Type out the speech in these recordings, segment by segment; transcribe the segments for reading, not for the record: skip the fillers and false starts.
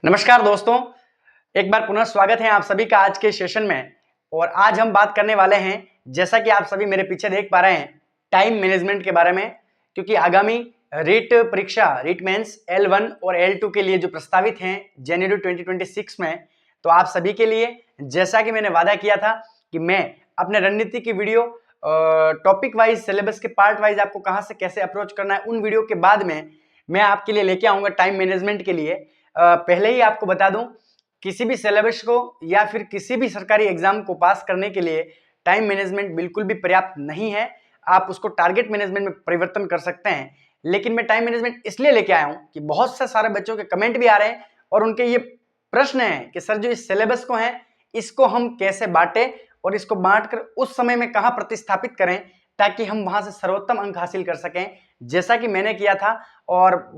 नमस्कार दोस्तों, एक बार पुनः स्वागत है आप सभी का आज के सेशन में। और आज हम बात करने वाले हैं, जैसा कि आप सभी मेरे पीछे देख पा रहे हैं, टाइम मैनेजमेंट के बारे में। क्योंकि आगामी रीट परीक्षा, रीट मेंस L1 और L2 के लिए जो प्रस्तावित हैं जनवरी 2026 में, तो आप सभी के लिए, जैसा कि मैंने वादा किया था कि मैं अपने रणनीति की वीडियो टॉपिक वाइज, सिलेबस के पार्ट वाइज आपको कहां से कैसे अप्रोच करना है, उन वीडियो के बाद में मैं आपके लिए लेके आऊंगा टाइम मैनेजमेंट के लिए। पहले ही आपको बता दूं, किसी भी सिलेबस को या फिर किसी भी सरकारी एग्जाम को पास करने के लिए टाइम मैनेजमेंट बिल्कुल भी पर्याप्त नहीं है। आप उसको टारगेट मैनेजमेंट में परिवर्तन कर सकते हैं। लेकिन मैं टाइम मैनेजमेंट इसलिए लेके आया हूं कि बहुत से सारे बच्चों के कमेंट भी आ रहे हैं और उनके ये प्रश्न है कि सर जो इस सिलेबस को है इसको हम कैसे बांटे और इसको बांटकर उस समय में कहां प्रतिस्थापित करें ताकि हम वहां से सर्वोत्तम अंक हासिल कर सकें, जैसा कि मैंने किया था। और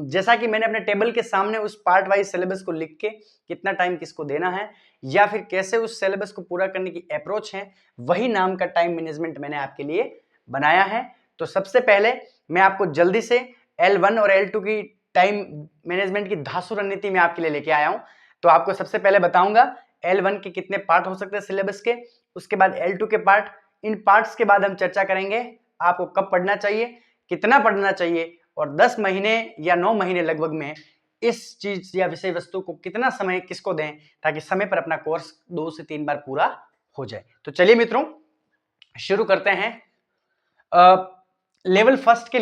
जैसा कि मैंने अपने टेबल के सामने उस पार्ट वाइज सिलेबस को लिख के कितना टाइम किसको देना है या फिर कैसे उस सिलेबस को पूरा करने की अप्रोच है, वही नाम का टाइम मैनेजमेंट मैंने आपके लिए बनाया है। तो सबसे पहले मैं आपको जल्दी से L1 और L2 की टाइम मैनेजमेंट की धांसू रणनीति में आपके लिए लेके आया हूं। तो आपको सबसे पहले बताऊंगा L1 के कितने पार्ट हो सकते हैं सिलेबस के, उसके बाद L2 के पार्ट। इन पार्ट्स के बाद हम चर्चा करेंगे आपको कब पढ़ना चाहिए, कितना पढ़ना चाहिए और 10 महीने या 9 महीने लगभग में इस चीज या विषय वस्तु को कितना समय किसको दें ताकि समय पर अपना कोर्स 2 से 3 बार पूरा हो जाए। तो चलिए मित्रों, शुरू करते हैं। लेवल फर्स्ट के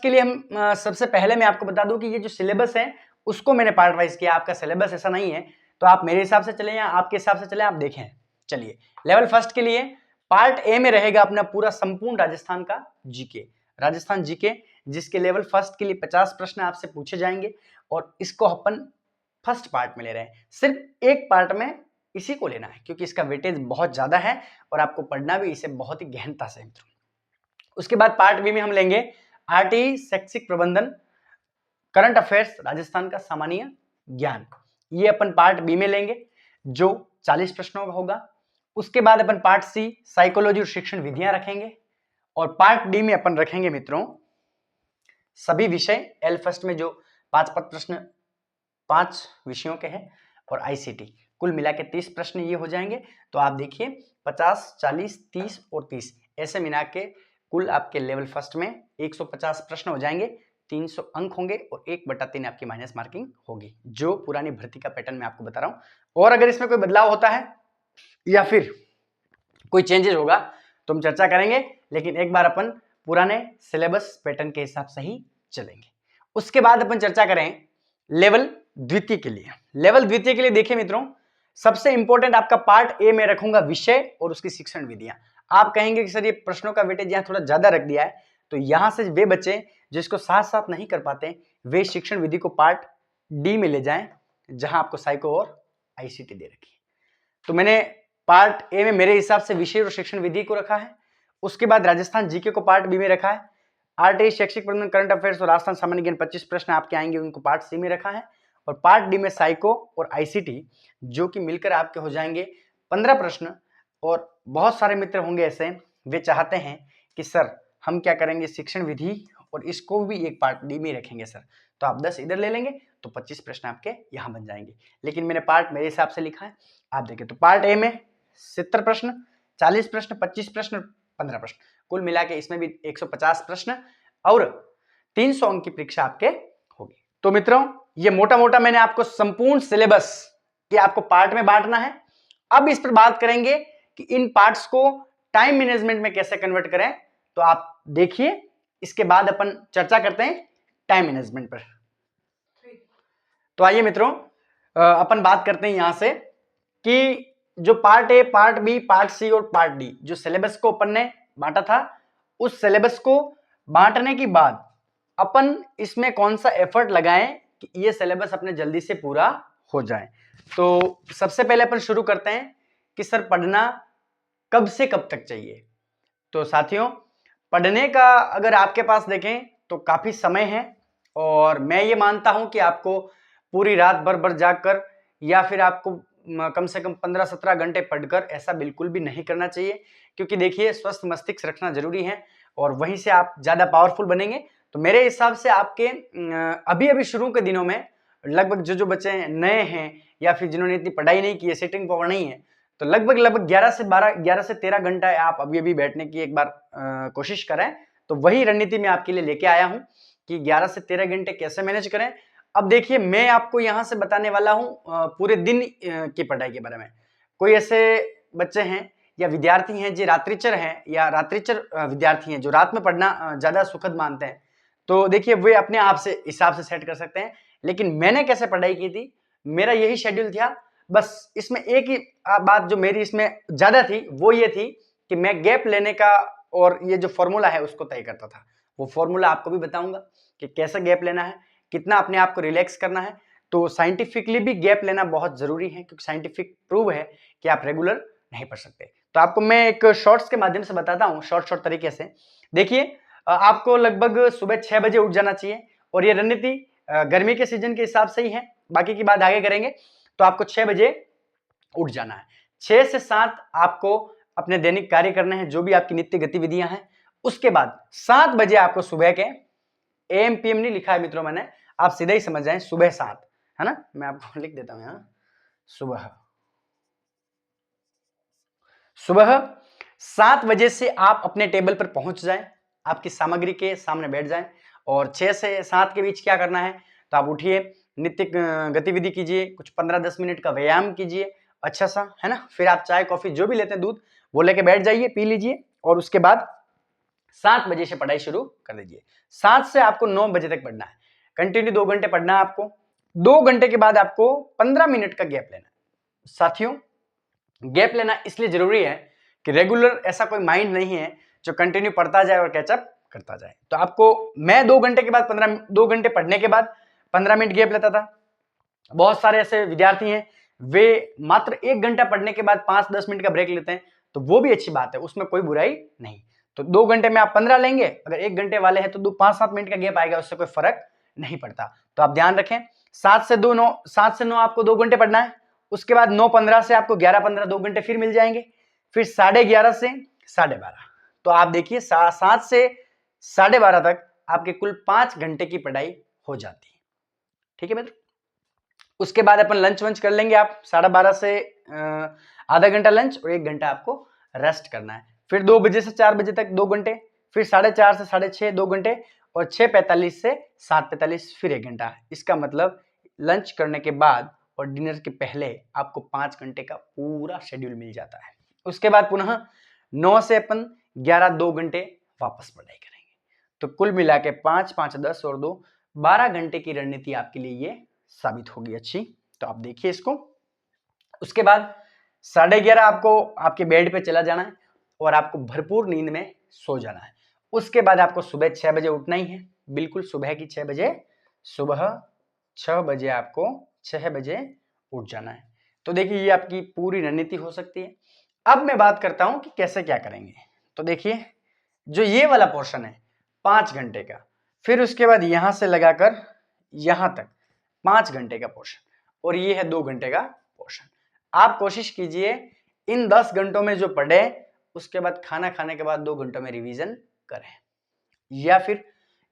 लिए हम सबसे पहले मैं आपको बता दूं कि ये जो सिलेबस है उसको मैंने पार्ट वाइज किया। आपका सिलेबस ऐसा नहीं है तो आप मेरे हिसाब से चले या आपके हिसाब से चले, आप देखें। चलिए, लेवल फर्स्ट के लिए पार्ट ए में रहेगा अपना पूरा संपूर्ण राजस्थान का जीके, राजस्थान जीके, जिसके लेवल फर्स्ट के लिए 50 प्रश्न आपसे पूछे जाएंगे और इसको अपन फर्स्ट पार्ट में ले रहे हैं। सिर्फ एक पार्ट में इसी को लेना है क्योंकि इसका वेटेज बहुत ज्यादा है और आपको पढ़ना भी इसे बहुत ही गहनता से। उसके बाद पार्ट बी में हम लेंगे आरटी, शैक्षिक प्रबंधन, करंट अफेयर्स, राजस्थान का सामान्य ज्ञान। ये अपन पार्ट बी में लेंगे जो 40 प्रश्नों का होगा। उसके बाद अपन पार्ट सी, साइकोलॉजी और शिक्षण विधियां रखेंगे। और पार्ट डी में अपन रखेंगे मित्रों सभी विषय, एल फर्स्ट में जो 5 प्रश्न 5 विषयों के हैं और आईसीटी, कुल मिला के 30 प्रश्न ये हो जाएंगे। तो आप देखिए 50, 40, 30 और 30 ऐसे मिला के कुल आपके लेवल फर्स्ट में 150 प्रश्न हो जाएंगे, 300 अंक होंगे और 1/3 आपकी माइनस मार्किंग होगी, जो पुरानी भर्ती का पैटर्न मैं आपको बता रहा हूं। और अगर इसमें कोई बदलाव होता है या फिर कोई चेंजेस होगा तो हम चर्चा करेंगे, लेकिन एक बार अपन पुराने सिलेबस पैटर्न के हिसाब से ही चलेंगे। उसके बाद अपन चर्चा करें लेवल द्वितीय के लिए। लेवल द्वितीय के लिए देखिए मित्रों, सबसे इंपॉर्टेंट आपका पार्ट ए में रखूंगा विषय और उसकी शिक्षण विधियां। आप कहेंगे कि सर ये प्रश्नों का वेटेज यहां थोड़ा ज्यादा रख दिया है, तो यहां से वे बच्चे जिसको साथ साथ नहीं कर पाते वे शिक्षण विधि को पार्ट डी में ले जाएं, जहां आपको साइको और आईसीटी दे रखी है। तो मैंने पार्ट ए में मेरे हिसाब से विषय और शिक्षण विधि को रखा है। उसके बाद राजस्थान जीके को पार्ट बी में रखा है। आरटी, शैक्षिक प्रबंधन, करंट अफेयर्स और राजस्थान सामान्य ज्ञान 25 प्रश्न आपके आएंगे, उनको पार्ट सी में रखा है। और पार्ट डी में साइको और आईसीटी, जो कि मिलकर आपके हो जाएंगे 15 प्रश्न। और बहुत सारे मित्र होंगे ऐसे, वे चाहते हैं कि सर हम क्या करेंगे शिक्षण विधि और इसको भी एक पार्ट डी में रखेंगे सर, तो आप 10 इधर ले लेंगे तो 25 प्रश्न आपके यहां बन जाएंगे। लेकिन मैंने पार्ट मेरे हिसाब से लिखा है, आप देखिए। तो पार्ट ए में 70 प्रश्न, 40 प्रश्न, 25 प्रश्न, 15 प्रश्न, कुल मिला के इसमें भी 150 प्रश्न और 300 अंक की परीक्षा आपके होगी। तो मित्रों, ये मोटा मोटा मैंने आपको संपूर्ण सिलेबस कि आपको पार्ट में बांटना है। अब इस पर बात करेंगे कि इन पार्ट्स को टाइम मैनेजमेंट में कैसे कन्वर्ट करें, तो आप देखिए। इसके बाद अपन चर्चा करते हैं टाइम मैनेजमेंट पर। तो आइए मित्रों, अपन बात करते हैं यहां से कि जो part A, part B, part C और पार्ट डी, जो सिलेबस को अपन ने बांटा था, उस सिलेबस को बांटने के बाद अपन इसमें कौन सा एफर्ट लगाएं कि ये सिलेबस अपने जल्दी से पूरा हो जाए। तो सबसे पहले अपन शुरू करते हैं कि सर पढ़ना कब से कब तक चाहिए। तो साथियों, पढ़ने का अगर आपके पास देखें तो काफी समय है और मैं ये मानता हूं कि आपको पूरी रात भर जागकर या फिर आपको कम से कम 15-17 घंटे पढ़कर ऐसा बिल्कुल भी नहीं करना चाहिए, क्योंकि देखिए स्वस्थ मस्तिष्क रखना जरूरी है और वहीं से आप ज्यादा पावरफुल बनेंगे। तो मेरे हिसाब से आपके अभी अभी शुरू के दिनों में लगभग जो बच्चे नए हैं या फिर जिन्होंने इतनी पढ़ाई नहीं की है, सिटिंग पावर नहीं है, तो लगभग 11 से 13 घंटा आप अभी बैठने की एक बार कोशिश करें। तो वही रणनीति मैं आपके लिए लेके आया हूं कि 11 से 13 घंटे कैसे मैनेज करें। अब देखिए, मैं आपको यहां से बताने वाला हूं पूरे दिन की पढ़ाई के बारे में। कोई ऐसे बच्चे हैं या विद्यार्थी हैं जो रात्रिचर हैं या रात्रिचर विद्यार्थी हैं जो रात में पढ़ना ज्यादा सुखद मानते हैं, तो देखिए वे अपने आप से हिसाब से सेट कर सकते हैं। लेकिन मैंने कैसे पढ़ाई की थी, मेरा यही शेड्यूल था। बस इसमें एक ही बात जो मेरी इसमें ज्यादा थी वो ये थी कि मैं गैप लेने का और ये जो फॉर्मूला है उसको तय करता था। वो फॉर्मूला आपको भी बताऊंगा कि कैसे गैप लेना है, कितना अपने आप को रिलैक्स करना है। तो साइंटिफिकली भी गैप लेना बहुत जरूरी है, क्योंकि साइंटिफिक प्रूव है कि आप रेगुलर नहीं पढ़ सकते। तो आपको मैं एक शॉर्ट्स के माध्यम से बताता हूँ, शॉर्ट तरीके से। देखिए, आपको लगभग सुबह 6 बजे उठ जाना चाहिए, और ये रणनीति गर्मी के सीजन के हिसाब से ही है, बाकी की बात आगे करेंगे। तो आपको 6 बजे उठ जाना है। 6 से 7 आपको अपने दैनिक कार्य करने हैं, जो भी आपकी नित्य गतिविधियां हैं। उसके बाद 7 बजे आपको सुबह के, एम पीएम नहीं लिखा है मित्रों मैंने, आप सीधे ही समझ जाएं, सुबह 7 है ना, मैं आपको लिख देता हूं यहां, सुबह 7 बजे से आप अपने टेबल पर पहुंच जाएं, आपकी सामग्री के सामने बैठ जाएं। और 6 से 7 के बीच क्या करना है, तो आप उठिए, नित्य गतिविधि कीजिए, कुछ 15-10 मिनट का व्यायाम कीजिए अच्छा सा, है ना। फिर आप चाय कॉफी जो भी लेते हैं, दूध, वो लेके बैठ जाइए, पी लीजिए। और उसके बाद 7 बजे से पढ़ाई शुरू कर दीजिए। 7 से आपको 9 बजे तक पढ़ना है, कंटिन्यू 2 घंटे पढ़ना है आपको। 2 घंटे के बाद आपको 15 मिनट का गैप लेना है। साथियों, गैप लेना इसलिए जरूरी है कि रेगुलर ऐसा कोई माइंड नहीं है जो कंटिन्यू पढ़ता जाए और कैचअप करता जाए। तो आपको, मैं 2 घंटे के बाद 2 घंटे पढ़ने के बाद 15 मिनट गैप लेता था। बहुत सारे ऐसे विद्यार्थी हैं, वे मात्र 1 घंटा पढ़ने के बाद 5-10 मिनट का ब्रेक लेते हैं, तो वो भी अच्छी बात है, उसमें कोई बुराई नहीं। तो 2 घंटे में आप 15 लेंगे, अगर 1 घंटे वाले हैं तो 5-7 मिनट का गैप आएगा, उससे कोई फर्क नहीं पड़ता। तो आप ध्यान रखें, 7 से 9 आपको 2 घंटे पढ़ना है। उसके बाद 9:15 से आपको 11:15 2 घंटे फिर मिल जाएंगे। फिर 11:30 से 12:30, तो आप देखिए 7 से 12:30 तक आपके कुल 5 घंटे की पढ़ाई हो जाती है। ठीक है मित्र। उसके बाद अपन लंच वंच कर लेंगे। आप 12:30 से आधा घंटा लंच और 1 घंटा आपको रेस्ट करना है। फिर 2 बजे से 4 बजे तक 2 घंटे, फिर 4:30 से 6:30 2 घंटे, और 6:45 से 7:45 फिर 1 घंटा। इसका मतलब लंच करने के बाद और डिनर के पहले आपको 5 घंटे का पूरा शेड्यूल मिल जाता है। उसके बाद पुनः 9 से अपन 11 2 घंटे वापस पढ़ाई करेंगे। तो कुल मिला के 5 5 10 और 2 12 घंटे की रणनीति आपके लिए ये साबित होगी अच्छी। तो आप देखिए इसको। उसके बाद 11:30 आपको आपके बेड पे चला जाना है और आपको भरपूर नींद में सो जाना है। उसके बाद आपको सुबह 6 बजे उठना ही है, बिल्कुल सुबह की 6 बजे, सुबह 6 बजे आपको 6 बजे उठ जाना है। तो देखिए, ये आपकी पूरी रणनीति हो सकती है। अब मैं बात करता हूं कि कैसे क्या करेंगे। तो देखिए, जो ये वाला पोर्शन है 5 घंटे का, फिर उसके बाद यहां से लगाकर यहां तक 5 घंटे का पोर्शन, और ये है 2 घंटे का पोर्शन। आप कोशिश कीजिए इन 10 घंटों में जो पढ़े, उसके बाद खाना खाने के बाद 2 घंटों में रिवीजन करें, या फिर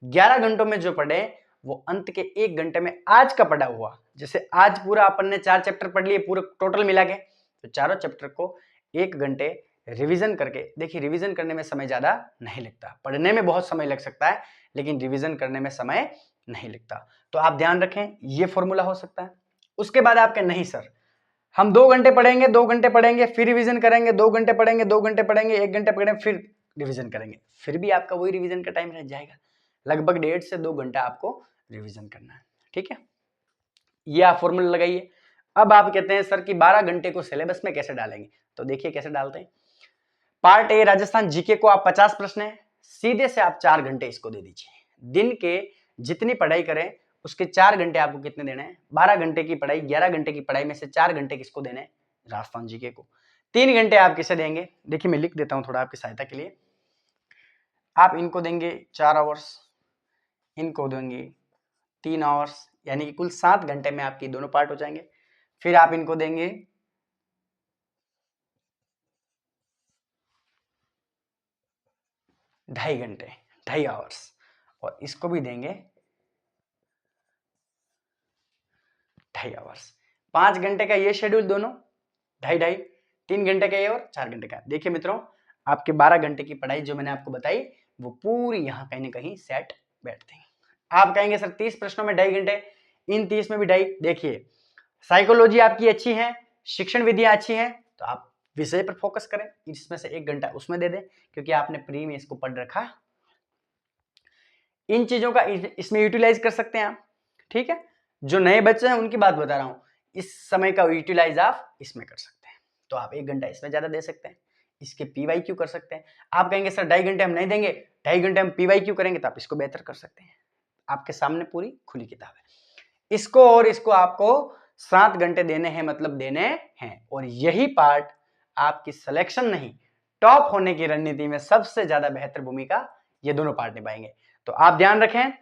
11 घंटों में जो पढ़े वो अंत के 1 घंटे में आज का पढ़ा हुआ, जैसे आज पूरा अपन ने 4 चैप्टर पढ़ लिए पूरे टोटल मिला के, तो चारों चैप्टर को 1 घंटे रिवीजन करके। देखिए, रिवीजन करने में समय ज्यादा नहीं लगता, पढ़ने में बहुत समय लग सकता है, लेकिन रिवीजन करने में समय नहीं लगता। तो आप ध्यान रखें, ये फॉर्मूला हो सकता है। उसके बाद आपके, नहीं सर, हम 2 घंटे पढ़ेंगे, 2 घंटे पढ़ेंगे, फिर रिवीजन करेंगे, 2 घंटे पढ़ेंगे, 2 घंटे पढ़ेंगे, 1 घंटे पढ़ेंगे, फिर रिवीजन करेंगे, फिर भी आपका वही रिवीजन का टाइम रह जाएगा। लगभग 1.5 से 2 घंटा आपको रिवीजन करना है। ठीक है, ये आप फॉर्मूला लगाइए। अब आप कहते हैं सर कि 12 घंटे को सिलेबस में कैसे डालेंगे, तो देखिए कैसे डालते हैं। पार्ट ए राजस्थान जीके को आप 50 प्रश्न है, सीधे से आप 4 घंटे इसको दे दीजिए। दिन के जितनी पढ़ाई करें उसके 4 घंटे आपको कितने देने हैं, 12 घंटे की पढ़ाई, 11 घंटे की पढ़ाई में से 4 घंटे किसको देने हैं, राजस्थान जीके को। 3 घंटे आप किसे देंगे, देखिए मैं लिख देता हूं थोड़ा आपकी सहायता के लिए। आप इनको देंगे 4 आवर्स, इनको देंगे 3 आवर्स, यानी कि कुल 7 घंटे में आपकी दोनों पार्ट हो जाएंगे। फिर आप इनको देंगे 2.5 घंटे, 2.5 आवर्स, और इसको भी देंगे 2.5 आवर्स, 5 घंटे का ये शेड्यूल दोनों, 2.5-2.5, 3 घंटे का ये और 4 घंटे का। देखिए मित्रों, आपके 12 घंटे की पढ़ाई जो मैंने आपको बताई वो पूरी यहाँ कहीं ना कहीं सेट बैठती है। आप कहेंगे सर 30 प्रश्नों में 2.5 घंटे, इन 30 में भी 2.5। देखिए साइकोलॉजी आपकी अच्छी है, शिक्षण विधियां अच्छी हैं, तो आप विषय पर फोकस करें, इसमें से 1 घंटा उसमें दे दें क्योंकि आपने प्री में इसको पढ़ रखा। इन चीजों का इसमें यूटिलाइज कर सकते हैं आप, ठीक है। जो नए बच्चे हैं उनकी बात बता रहा हूं, इस समय का यूटिलाइज आप इसमें कर सकते हैं, तो आप 1 घंटा इसमें ज्यादा दे सकते हैं, इसके PYQ कर सकते हैं। आप कहेंगे सर 2.5 घंटे हम नहीं देंगे, 2.5 घंटे हम PYQ करेंगे, तो आप इसको बेहतर कर सकते हैं। आपके सामने पूरी खुली किताब है, इसको और इसको आपको 7 घंटे देने हैं, मतलब देने हैं। और यही पार्ट आपकी सिलेक्शन नहीं, टॉप होने की रणनीति में सबसे ज्यादा बेहतर भूमिका ये दोनों पार्ट निभाएंगे। तो आप ध्यान रखें,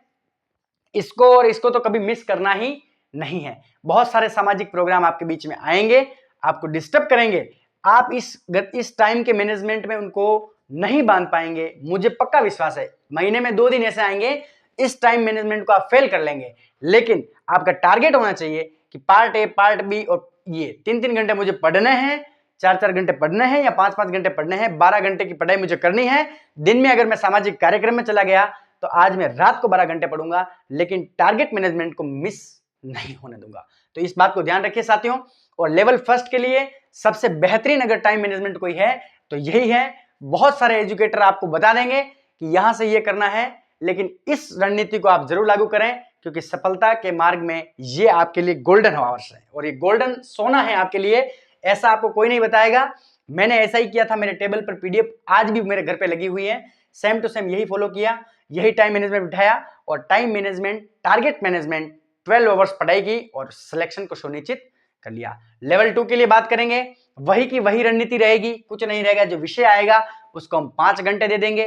इसको और इसको तो कभी मिस करना ही नहीं है। बहुत सारे सामाजिक प्रोग्राम आपके बीच में आएंगे, आपको डिस्टर्ब करेंगे, आप इस टाइम के मैनेजमेंट में उनको नहीं बांध पाएंगे। मुझे पक्का विश्वास है, महीने में 2 दिन ऐसे आएंगे, इस टाइम मैनेजमेंट को आप फेल कर लेंगे। लेकिन आपका टारगेट होना चाहिए कि पार्ट ए, पार्ट बी और ये 3-3 घंटे मुझे पढ़ने हैं, 4-4 घंटे पढ़ने हैं या 5-5 घंटे पढ़ने हैं, 12 घंटे की पढ़ाई मुझे करनी है। दिन में अगर मैं सामाजिक कार्यक्रम में चला गया तो आज मैं रात को 12 घंटे पढ़ूंगा, लेकिन टारगेट मैनेजमेंट को मिस नहीं होने दूंगा। तो इस बात को ध्यान रखिए साथियों। और लेवल फर्स्ट के लिए सबसे बेहतरीन अगर टाइम मैनेजमेंट कोई है तो यही है। बहुत सारे एजुकेटर आपको बता देंगे कि यहां से ये करना है, लेकिन इस रणनीति को आप जरूर लागू करें क्योंकि सफलता के मार्ग में ये आपके लिए गोल्डन आवर्स है और ये गोल्डन सोना है आपके लिए। ऐसा आपको कोई नहीं बताएगा, मैंने ऐसा ही किया था। मेरे टेबल पर PDF आज भी मेरे घर पे लगी हुई है, सेम टू सेम यही फॉलो किया, यही टाइम मैनेजमेंट बिठाया और time management, target management, 12 hours पढ़ाई की और सिलेक्शन को सुनिश्चित कर लिया। लेवल 2 के लिए बात करेंगे, वही की वही रणनीति रहेगी, कुछ नहीं रहेगा। जो विषय आएगा उसको हम 5 घंटे दे देंगे,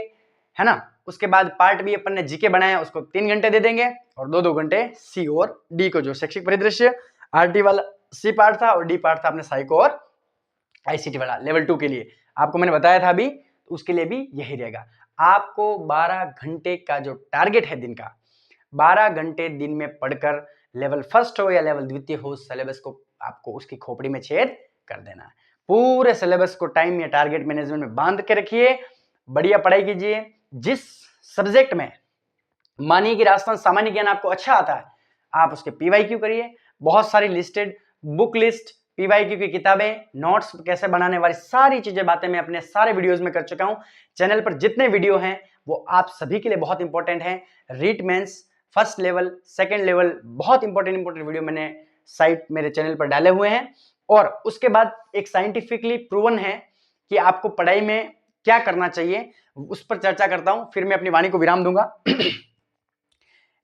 है ना। उसके बाद पार्ट बी अपन ने जीके बनाया, उसको 3 घंटे दे देंगे और 2-2 घंटे सी और डी को, जो शैक्षिक परिदृश्य RT वाला सी पार्ट था और डी पार्ट था अपने साइको और ICT वाला। लेवल 2 के लिए आपको मैंने बताया था अभी, तो उसके लिए भी यही रहेगा। आपको 12 घंटे का जो टारगेट है दिन का, 12 घंटे दिन में पढ़कर लेवल फर्स्ट हो या लेवल द्वितीय हो, सिलेबस को आपको उसकी खोपड़ी में छेद कर देना है। पूरे सिलेबस को टाइम या टारगेट मैनेजमेंट में बांध के रखिए, बढ़िया पढ़ाई कीजिए। जिस सब्जेक्ट में मानिए कि राजस्थान सामान्य ज्ञान आपको अच्छा आता है, आप उसके PYQ करिए। बहुत सारी लिस्टेड बुक लिस्ट, PYQ की किताबें, नोट्स कैसे बनाने वाली सारी चीजें, बातें मैं अपने सारे वीडियोस में कर चुका हूं। चैनल पर जितने वीडियो हैं वो आप सभी के लिए बहुत इंपॉर्टेंट हैं। REET mains, first level, second level, बहुत इंपॉर्टेंट वीडियो मैंने साइट मेरे चैनल पर डाले हुए हैं। और उसके बाद एक साइंटिफिकली प्रूवन है कि आपको पढ़ाई में क्या करना चाहिए, उस पर चर्चा करता हूं, फिर मैं अपनी वाणी को विराम दूंगा।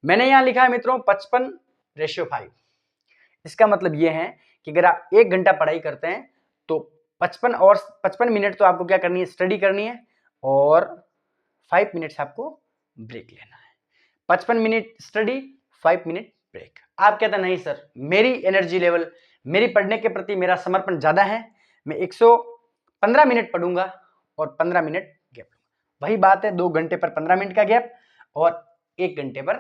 मैंने यहां लिखा है मित्रों 55:5। इसका मतलब यह है कि अगर आप 1 घंटा पढ़ाई करते हैं तो 55 मिनट तो आपको क्या करनी है, स्टडी करनी है, और 5 मिनट आपको ब्रेक लेना है। 55 मिनट स्टडी, 5 मिनट ब्रेक। आप कहते हैं नहीं सर, मेरी एनर्जी लेवल, मेरी पढ़ने के प्रति मेरा समर्पण ज्यादा है, मैं 115 मिनट पढ़ूंगा और 15 मिनट गैप लूंगा। वही बात है, 2 घंटे पर 15 मिनट का गैप और 1 घंटे पर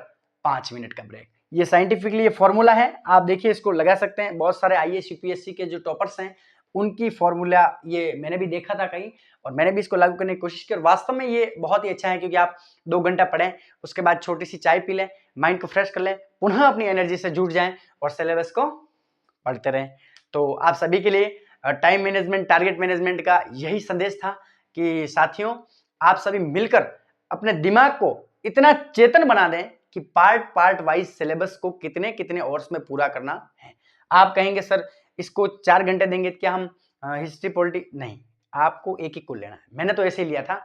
5 मिनट का ब्रेक। ये साइंटिफिकली ये फॉर्मूला है, आप देखिए इसको लगा सकते हैं। बहुत सारे IAS UPSC के जो टॉपर्स हैं उनकी फॉर्मूला ये मैंने भी देखा था कहीं, और मैंने भी इसको लागू करने की कोशिश की और वास्तव में ये बहुत ही अच्छा है। क्योंकि आप 2 घंटा पढ़ें, उसके बाद छोटी सी चाय पी लें, माइंड को फ्रेश कर लें, पुनः अपनी एनर्जी से जुट जाएं और सिलेबस को पढ़ते रहें। तो आप सभी के लिए टाइम मैनेजमेंट, टारगेट मैनेजमेंट का यही संदेश था कि साथियों आप सभी मिलकर अपने दिमाग को इतना चेतन बना दें कि पार्ट वाइज सिलेबस को कितने कितने आवर्स में पूरा करना है। आप कहेंगे सर इसको 4 घंटे देंगे तो क्या हम हिस्ट्री पॉलिटी, नहीं, आपको एक एक को लेना है। मैंने तो ऐसे ही लिया था,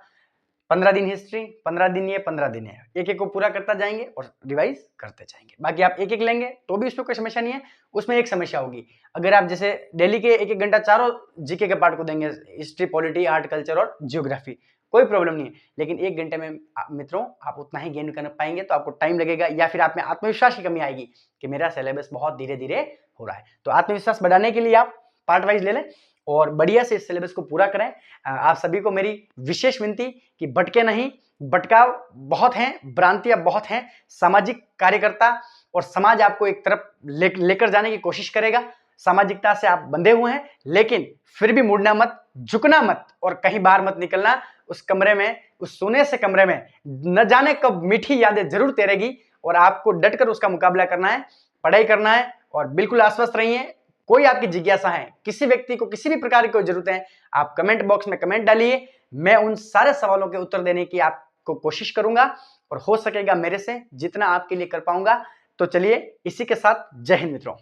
15 दिन हिस्ट्री, 15 दिन ये, 15 दिन है, एक एक को पूरा करता जाएंगे और रिवाइज करते जाएंगे। बाकी आप एक एक लेंगे तो भी उसमें कोई समस्या नहीं है। उसमें एक समस्या होगी, अगर आप जैसे डेली के 1-1 घंटा चारों जीके के पार्ट को देंगे, हिस्ट्री, पॉलिटी, आर्ट, कल्चर और ज्योग्राफी, कोई प्रॉब्लम नहीं है। लेकिन 1 घंटे में मित्रों आप उतना ही गेन कर पाएंगे तो आपको टाइम लगेगा, या फिर आप में आत्मविश्वास की कमी आएगी कि मेरा सिलेबस बहुत धीरे धीरे हो रहा है। तो आत्मविश्वास बढ़ाने के लिए आप पार्ट वाइज ले लें और बढ़िया से इस सिलेबस को पूरा करें। आप सभी को मेरी विशेष विनती कि भटके नहीं, भटकाव बहुत हैं, भ्रांतियां बहुत हैं, सामाजिक कार्यकर्ता और समाज आपको एक तरफ लेकर जाने की कोशिश करेगा, सामाजिकता से आप बंधे हुए हैं, लेकिन फिर भी मुड़ना मत, झुकना मत और कहीं बाहर मत निकलना। उस कमरे में, उस सोने से कमरे में न जाने कब मीठी यादें जरूर तैरेगी और आपको डटकर उसका मुकाबला करना है, पढ़ाई करना है और बिल्कुल आश्वस्त रहिए। कोई आपकी जिज्ञासा है, किसी व्यक्ति को किसी भी प्रकार की कोई जरूरत है, आप कमेंट बॉक्स में कमेंट डालिए, मैं उन सारे सवालों के उत्तर देने की आपको कोशिश करूंगा और हो सकेगा मेरे से जितना आपके लिए कर पाऊंगा। तो चलिए इसी के साथ जय हिंद मित्रों।